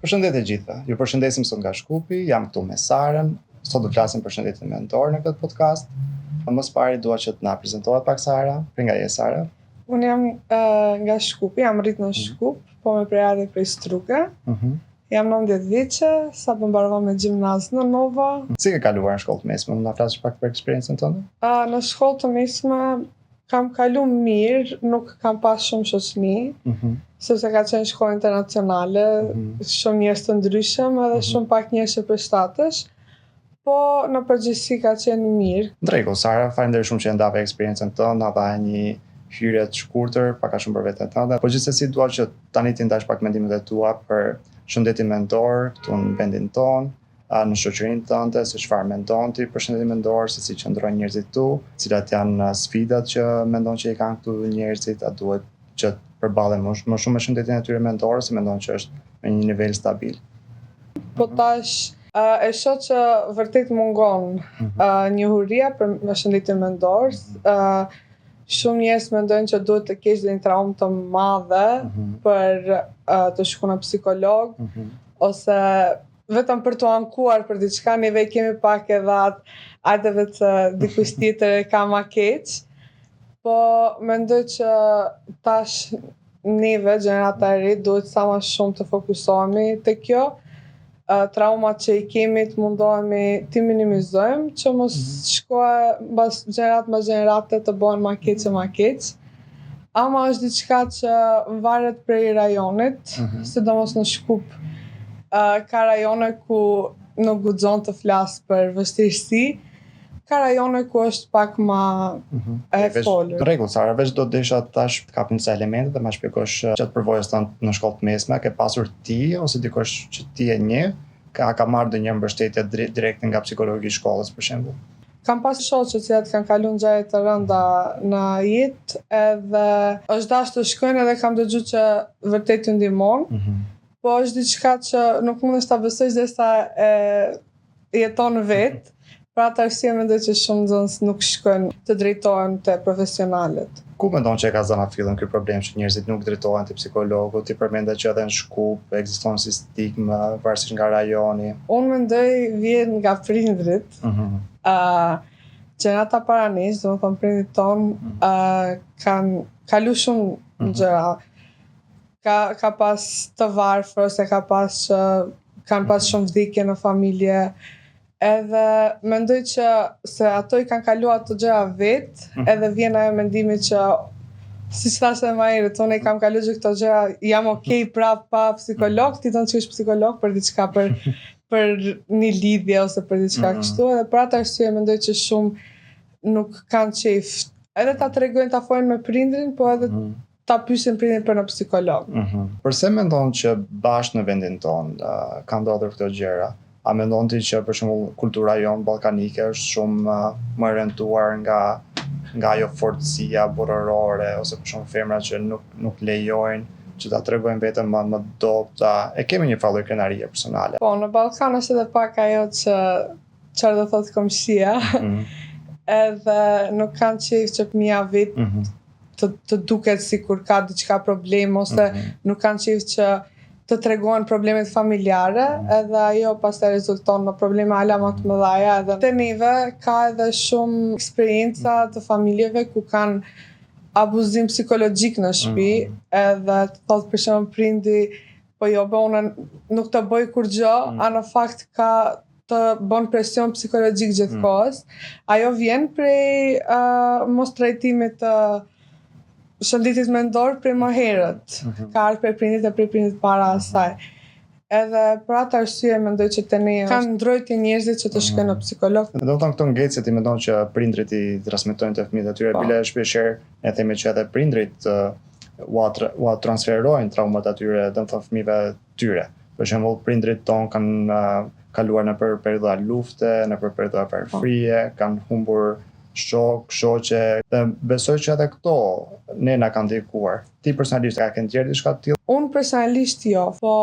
Përshëndetje gjithëve. Ju përshëndesim sot nga Shkupi, jam këtu me Sarën. Sot do flasim për shëndetin mendor në këtë podcast. Më së pari dua që të na prezantohet pak Sara. Prej nga je Sara? Unë jam nga Shkupi, jam rrit në Shkup, po me prejade prej Struke. Jam 19 vjeçe, sapo mbarova me gjimnaz në Nova. Si ke kaluar në shkollë të mesme? Mund na flasësh pak për eksperiencën tënde? Në shkollë të mesme kam kalu mirë, nuk kam pas shumë shoqëni, sepse ka qenë shkollë internacionale, shumë njerëz të ndryshëm edhe shumë pak njerëz që përshtatesh, po në përgjithësi ka qenë mirë. Në rregull, Sara, faleminderit shumë që ndave eksperiencën tënde, na dha një hyrje të shkurtër, pak a shumë për veten tënde. Po gjithsesi dua që tani ti ndash pak mendimet e tua për shëndetin mendor këtu në vendin tonë, në shoqërinë tënde, se çfarë mendon ti për shëndetin mendor, se si qëndrojnë njerëzit tu, cilat janë sfidat që mendon që i kanë këtu njerëzit, a duhet që të përballen më shumë me shëndetin e tyre mendor, se mendon që është në një nivel stabil. Po tash e shoh që vërtet mungon njohuria për shëndetin mendor. Shumë njerëz mendojnë që duhet të kesh një traumë të madhe për të shkuar në psikolog, ose vetëm për të ankuar për diçka, neve kemi pak edhe atë vetë dikush tjetër e ka ma keq, po mendoj që tash neve, gjenerata e re, duhet sa më shumë të fokusohemi te kjo, traumat që i kemi të mundohemi t'i minimizojmë, që mos shkojë mbas gjenerate të bëhen ma keq e ma keq. Ama është diçka që varet prej rajonit, sidomos në Shkup. Ka rajone ku nuk guxon të flas për vështirësi, ka rajone ku është pak ma e folur. Në rregull, Sara, veç do desha tash të kapim disa elemente dhe ma shpjegosh gjatë përvojës tënde në shkollë të mesme, ke pasur ti ose dikush që ti e njeh, ka marrë ndonjë mbështetje direkte nga psikologi i shkollës për shembull? Kam pas shoqë që kanë kaluar ngjarje të rënda në jetë, edhe është dashur të shkojnë edhe kam dëgjuar që vërtet ju ndihmon. Po është diçka që nuk mundesh ta besosh derisa e jeton vetë. Për atë arsye mendoj që shumë nxënës nuk shkojnë të drejtohen te profesionalët. Ku mendon që e ka zënë fillim ky problem që njerëzit nuk drejtohen te psikologu? Ti përmendë që edhe në Shkup ekziston si stigmë varësisht nga rajoni. Unë mendoj vjen nga prindrit. Gjenerata para nesh, domethënë prindrit tonë kanë kalu shumë gjëra. Ka pas të varfër, ose ka pas që kanë pas shumë vdekje në familje, edhe mendoj që se ato i kanë kaluar ato gjëra vetë, edhe vjen ajo mendimi që siç thashë më herët, unë i kam kaluar gjithë këto gjëra, jam okay prap pa psikolog, ti do të shkosh psikolog për diçka, për një lidhje ose për diçka kështu, edhe për atë arsye mendoj që shumë nuk kanë qejf, edhe ta tregojnë, ta folin me prindrin, po edhe ta pyesin prindin për në psikolog. Përse mendon që bashkë në vendin tonë ka ndodhur këto gjëra? A mendon ti që për shembull kultura jonë ballkanike është shumë më rënduar nga ajo fortësia burrore, ose për shembull femra që nuk lejojnë që ta tregojnë veten më dobta? E kemi një fallë krenarie personale. Po, në Ballkan është edhe pak ajo që çfarë do thotë komshia. Edhe nuk kanë qejf që fëmia vetë të duket sikur ka diçka problem, ose nuk kanë qejf që të tregojnë problemet familjare, edhe ajo pastaj rezulton në probleme hala më të mëdha. Edhe te neve ka edhe shumë eksperienca të familjeve ku kanë abuzim psikologjik në shtëpi, edhe të thotë për shembull prindi, po jo, unë nuk të bëj kur gjë, a në fakt ka të bën presion psikologjik gjithkohës. Ajo vjen prej mos trajtimit të shëndetit mendor prej më herët. Ka ardhur prej prindit e prej prindit para asaj. Edhe për atë arsye mendoj që te ne kanë ndrojtje njerëzit që të shkojnë në psikolog. Do të thonë këto ngecje ti mendon që prindrit i transmetojnë te fëmijët e tyre, bile shpeshherë ne themi që edhe prindrit u transferojnë traumat atyre, do të thonë fëmijëve tyre. Për shembull, prindrit ton kanë kaluar nëpër periudha lufte, nëpër periudha varfërie, kanë humbur shok, shoqe, dhe besoj që edhe këto ne na kanë ndikuar. Ti personalisht ka kënë tjerë diçka të tillë? Unë personalisht jo, po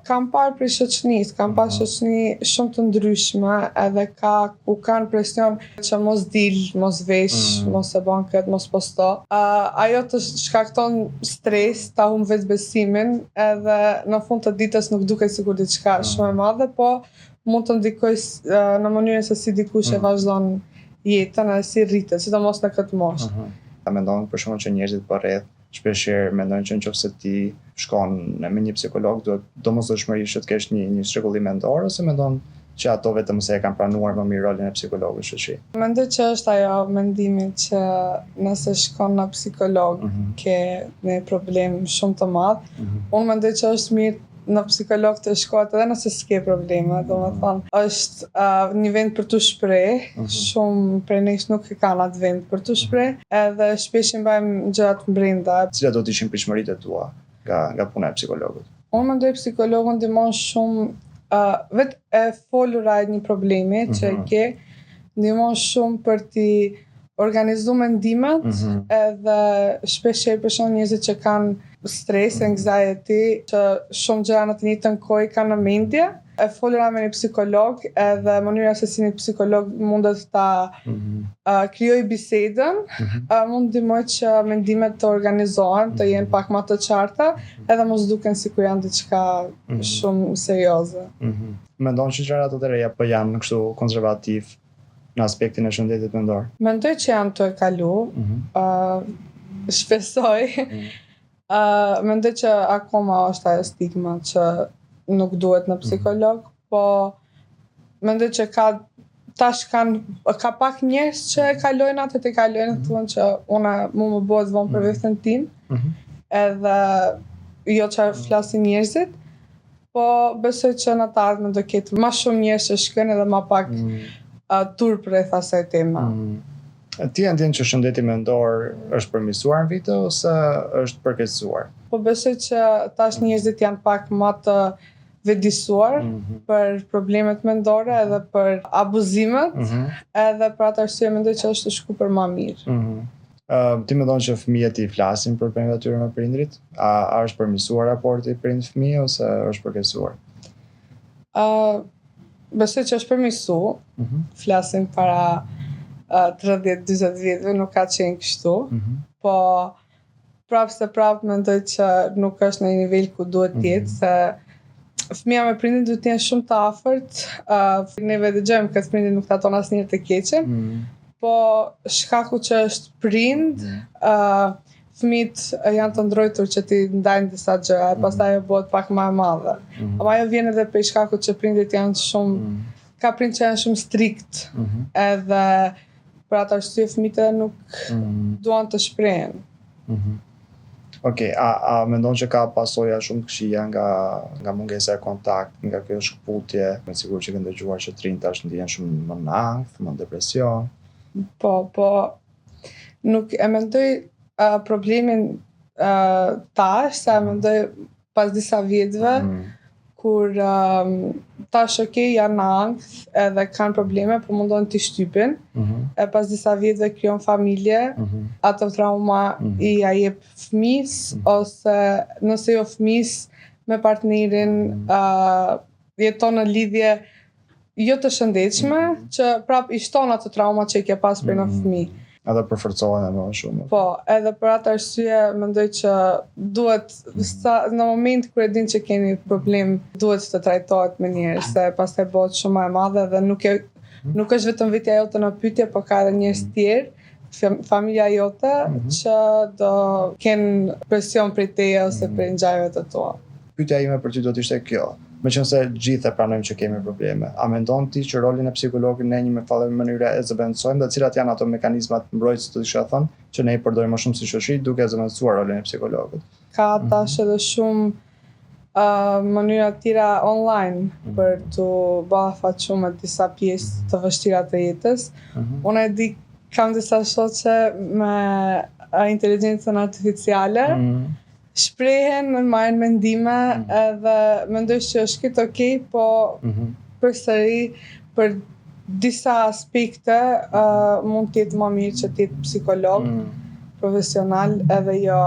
kam parë prej shoqënisë, kam parë shoqëni shumë të ndryshme edhe ku kanë presion që mos dil, mos vesh, mos e bën këtë, mos posto. Ajo të shkakton stres, ta humb vetbesimin edhe në fund të ditës nuk duket sikur diçka shumë e madhe, po mund të ndikojë në mënyrën se si dikush e vazhdon jetën edhe si rritet, sidomos në këtë moshë. Ta mendon për shkakun që njerëzit përreth shpeshherë mendojnë që nëse ti shkon me një psikolog duhet domosdoshmërisht të kesh një shrekullim mendor, ose mendon që ato vetëm se e kanë pranuar më mirë rolin e psikologut në shoqëri? Mendoj që është ajo mendimi që nëse shkon në psikolog ke një problem shumë të madh. Unë mendoj që është mirë në psikolog të shkohet edhe nëse s'ke probleme, domethënë është një vend për t'u shpreh, shumë prej nesh nuk e kanë atë vend për t'u shpreh, edhe shpesh i mbajmë gjërat brenda. Cilat do të ishin pritshmëritë tua nga puna e psikologut? Unë mendoj psikologu ndihmon shumë vetë e folura e një problemi që e ke, ndihmon shumë për t'i organizu mendimet, edhe shpesh për shembull njerëzit që kanë stres, anxiety, që shumë gjëra në të njëjtën kohë kanë në mendje, e folura me një psikolog edhe mënyra se si një psikolog mundet ta krijoj bisedën, mund ndihmoj që mendimet të organizohen, të jenë pak më të qarta, edhe mos duken sikur janë diçka shumë serioze. Mendon që gjërat të reja po janë kështu konservativ në aspektin e shëndetit mendor? Mendoj që janë të e kalu, shpresoj. Mendoj që akoma është ajo stigma që nuk duhet në psikolog, po mendoj që tash ka pak njerëz që e kalojnë atë të kalojnë, thonë që mu më bëhet vonë për veten tim, edhe jo që flasin njerëzit, po besoj që në të ardhmen do ketë më shumë njerëz që shkojnë edhe më pak turp rreth asaj tema. Ti e ndjen që shëndeti mendor është përmirësuar në vite ose është përkeqësuar? Po besoj që tash njerëzit janë pak më të vetëdijsuar për problemet mendore edhe për abuzimet, edhe për atë arsye mendoj që është shku për më mirë. Ti mendon që fëmijët i flasin për problemet e tyre me prindrit? A është përmirësuar raporti prind-fëmijë ose është përkeqësuar? Besoj që është përmirësuar, flasin para 30-40 vjetëve, nuk ka qenë kështu, po prapë mendoj që nuk është në një nivel ku duhet jetë, se fëmija me prindin duhet të jenë shumë të afërt, neve dëgjojmë këtë prindin nuk taton asnjëherë të keqen, po shkaku që është prind, fëmijët janë të ndrojtur që ti ndajnë disa gjëra, pastaj ajo bëhet pak më e madhe. Ama ajo vjen edhe prej shkakut që prindit janë shumë, ka prind që janë shumë strikt, edhe për atë arsye fëmijët nuk duan të shprehen. Okej, a mendon që ka pasoja shumë të këqija nga mungesa e kontakt, nga kjo shkputje? Me sigurt që ke ndëgjuar që trinj tash ndihen shumë më në ankth, më në depresion. Po nuk e mendoj problemin tash, sa e mendoj pas disa vjetëve, kur tash janë në ankth edhe kanë probleme, po mundon t'i shtypin, e pas disa vjetëve krijon familje, ato trauma i ja jep fëmis, ose nëse jo fëmis me partnerin, jeton në lidhje jo të shëndetshme, që prap i shton ato trauma që i ke pas prej në fëmijë. Edhe përforcohen edhe më shumë. Po, edhe për atë arsye mendoj që duhet në moment kur e din që keni problem, duhet të trajtohet me njerëz, se pastaj bëhet shumë më e madhe dhe nuk është vetëm vetja jote në pyetje, po ka edhe njerëz tjerë, familja jote, që do kenë presion prej teje ose prej ngjajeve të tua. Pyetja ime për ty do të ishte kjo. Meqense gjithë e pranojmë që kemi probleme, a mendon ti që rolin e psikologit ne një mënyrë e zëvendësojmë, dhe cilat janë ato mekanizmat mbrojtëse të kisha thënë që ne i përdorim më shumë si shoqëri duke zëvendësuar rolin e psikologit? Ka tash edhe shumë mënyra tjera online për të ballafaqur me disa pjesë të vështira të jetës. Unë e di, kam disa shoqe me inteligjencën artificiale, shprehen, marrin mendime, edhe mendoj që është këtë okej, po përsëri për disa aspekte mund të jetë më mirë që të jetë psikolog profesional edhe jo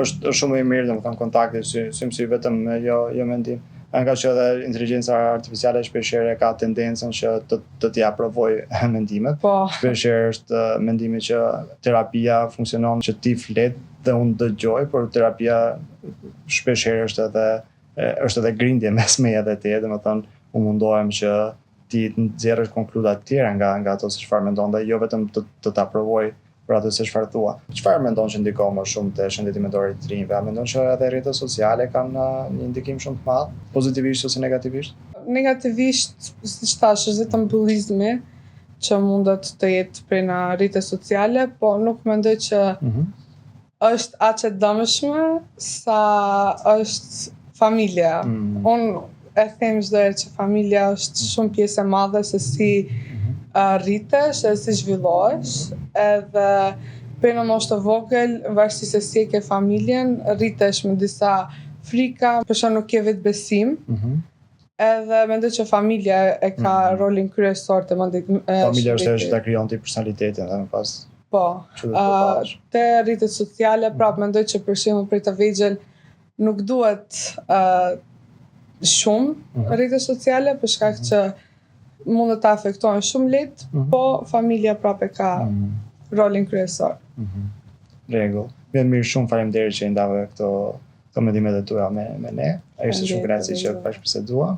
është shumë i mirë domethënë kontakti sy më sy vetëm jo mendim. Nga që edhe inteligjenca artificiale shpeshherë ka tendencën që të t'ja provoj mendimet. po. Shpeshherë është mendimi që terapia funksionon që ti flet dhe unë dëgjoj, por terapia shpeshherë është edhe grindje mes meja dhe teje, domethënë u mundohem që ti të nxjerrësh konkluda të tjera nga ato se çfarë mendon dhe jo vetëm të ta provoj për atë se çfarë thua. Çfarë mendon që ndikon më shumë te shëndeti mendor i të rinjve? A mendon që edhe rrjetet sociale kanë një ndikim shumë të madh, pozitivisht ose negativisht? Negativisht, siç thash, është vetëm bullizmi që mundet të jetë prej në rrjetet sociale, po nuk mendoj që është aq e dëmshme sa është familja. Unë e them çdo herë që familja është shumë pjesë e madhe se si rritesh edhe si zhvillohesh, edhe prej në moshë të vogël, varësisht se si e ke familjen, rritesh me disa frika, për shkak nuk ke vetbesim. Edhe mendoj që familja e ka rolin kryesor të Familja është ajo që ta krijon ti personalitetin dhe më pas. Po. Që do të përballesh. Te rrjetet sociale, prapë mendoj që për shembull prej të vegjël nuk duhet shumë rrjetet sociale për shkak që mund të afektojnë shumë lehtë, po familja prapë ka rolin kryesor. Rregull. Vjen mirë, shumë faleminderit që i ndave këto mendimet e tua me ne. Ishte shumë kënaqësi që bashkë bisedua.